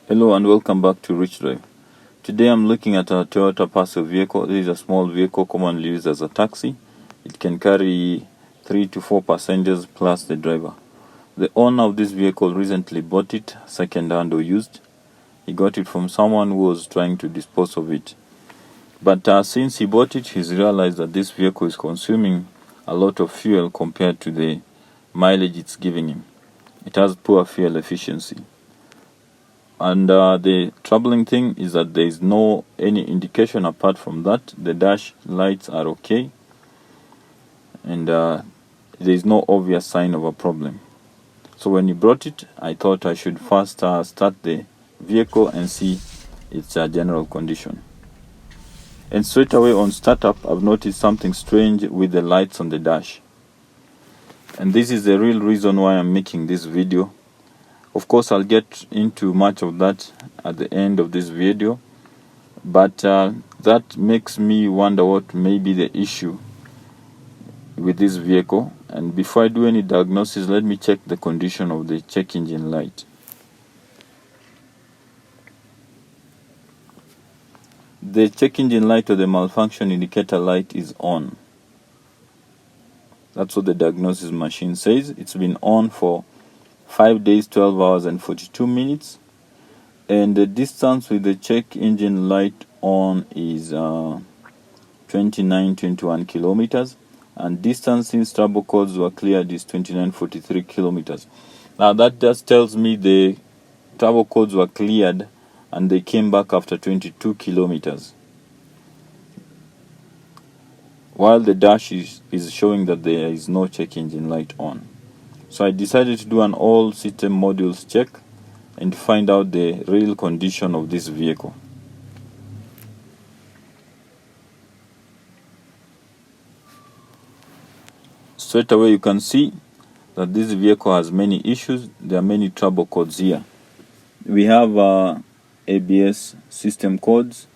Hello and welcome back to Rich Drive. Today I'm looking at a Toyota Passo vehicle. This is a small vehicle commonly used as a taxi. It can carry 3 to 4 passengers plus the driver. The owner of this vehicle recently bought it second-hand or used. He got it from someone who was trying to dispose of it. But since he bought it, he's realized that this vehicle is consuming a lot of fuel compared to the mileage it's giving him. It has poor fuel efficiency. And the troubling thing is that there is no any indication apart from that. The dash lights are okay, and there is no obvious sign of a problem. So when he brought it, I thought I should first start the vehicle and see its general condition. And straight away on startup, I've noticed something strange with the lights on the dash. And this is the real reason why I'm making this video. Of course, I'll get into much of that at the end of this video, but that makes me wonder what may be the issue with this vehicle. And before I do any diagnosis, let me check the condition of the check engine light. The check engine light or the malfunction indicator light is on. That's what the diagnosis machine says. It's been on for 5 days, 12 hours and 42 minutes, and the distance with the check engine light on is 2921 kilometers, and distance since turbo codes were cleared is 2943 kilometers. Now that just tells me the turbo codes were cleared and they came back after 22 kilometers, while the dash is showing that there is no check engine light on. So I decided to do an all system modules check and find out the real condition of this vehicle. Straight away you can see that this vehicle has many issues. There are many trouble codes here. We have ABS system codes.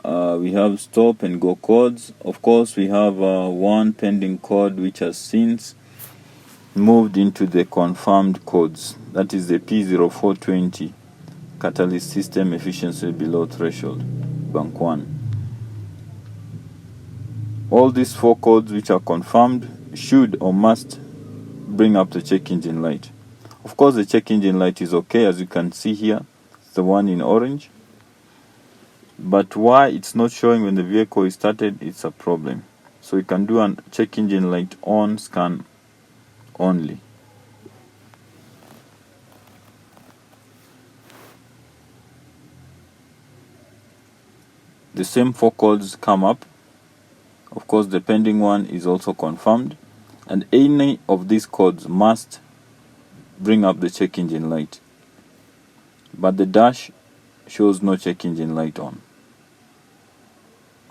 We have stop and go codes. Of course, we have one pending code which has since moved into the confirmed codes. That is the P0420, catalyst system efficiency below threshold, bank 1. All these 4 codes which are confirmed should or must bring up the check engine light. Of course, the check engine light is okay, as you can see here. It's the one in orange. But why it's not showing when the vehicle is started, it's a problem. So you can do a check engine light on scan only. The same 4 codes come up. Of course, the pending one is also confirmed, and any of these codes must bring up the check engine light. But the dash shows no check engine light on.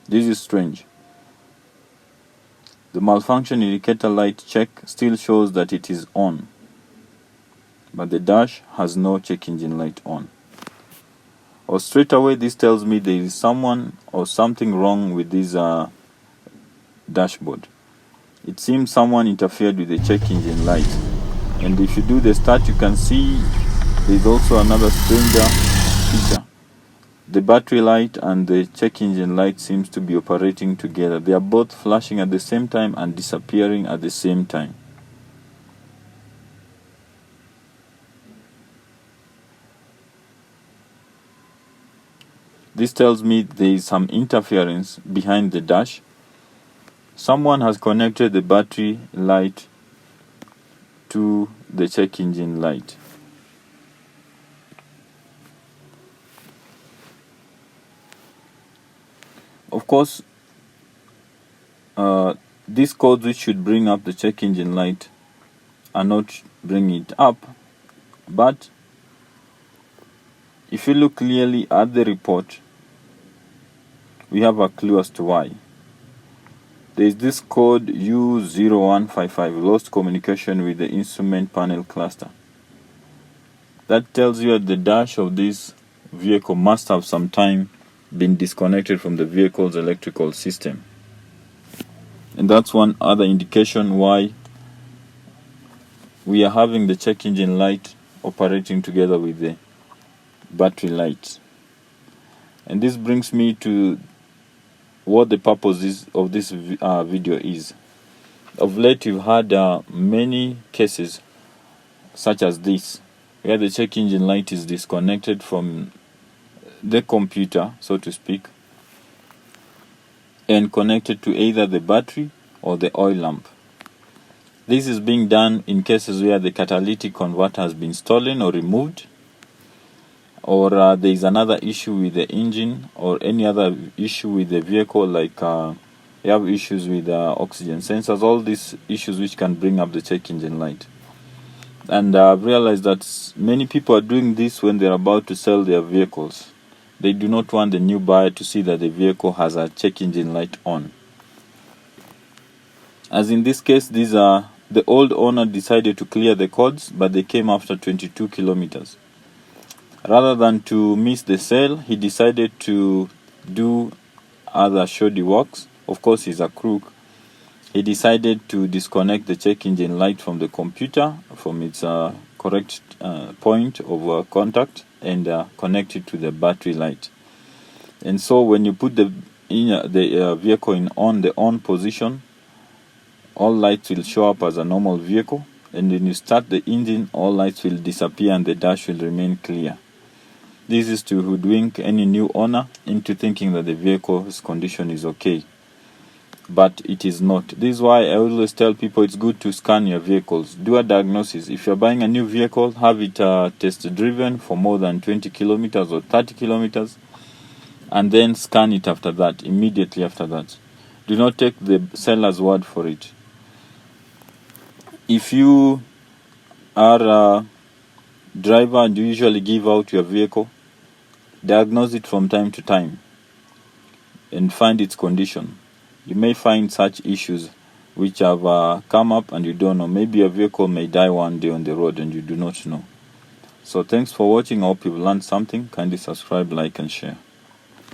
This is strange. The malfunction indicator light check still shows that it is on, but the dash has no check engine light on. Or straight away this tells me there is someone or something wrong with this dashboard. It seems someone interfered with the check engine light, and if you do the start, you can see there is also another stranger feature. The battery light and the check engine light seems to be operating together. They are both flashing at the same time and disappearing at the same time. This tells me there is some interference behind the dash. Someone has connected the battery light to the check engine light. Of course, these codes which should bring up the check engine light are not bringing it up, but if you look clearly at the report, we have a clue as to why. There is this code U0155, lost communication with the instrument panel cluster. That tells you that the dash of this vehicle must have some time been disconnected from the vehicle's electrical system. And that's one other indication why we are having the check engine light operating together with the battery light. And this brings me to what the purpose of this video is. Of late, we've had many cases such as this, where the check engine light is disconnected from the computer, so to speak, and connected to either the battery or the oil lamp. This is being done in cases where the catalytic converter has been stolen or removed, or there is another issue with the engine or any other issue with the vehicle, like you have issues with oxygen sensors, all these issues which can bring up the check engine light. And I've realized that many people are doing this when they're about to sell their vehicles. They do not want the new buyer to see that the vehicle has a check engine light on. As in this case, the old owner decided to clear the cords, but they came after 22 kilometers. Rather than to miss the sale, he decided to do other shoddy works. Of course, he's a crook. He decided to disconnect the check engine light from the computer, from its correct point of contact, and connect it to the battery light. And so when you put the vehicle in the on position, all lights will show up as a normal vehicle, and when you start the engine, all lights will disappear and the dash will remain clear. This is to hoodwink any new owner into thinking that the vehicle's condition is okay, but it is not. This is why I always tell people it's good to scan your vehicles. Do a diagnosis. If you're buying a new vehicle, have it test driven for more than 20 kilometers or 30 kilometers, and then scan it after that, immediately after that. Do not take the seller's word for it. If you are a driver and you usually give out your vehicle, diagnose it from time to time and find its condition. You may find such issues which have come up and you don't know. Maybe your vehicle may die one day on the road and you do not know. So thanks for watching. I hope you've learned something. Kindly subscribe, like, and share.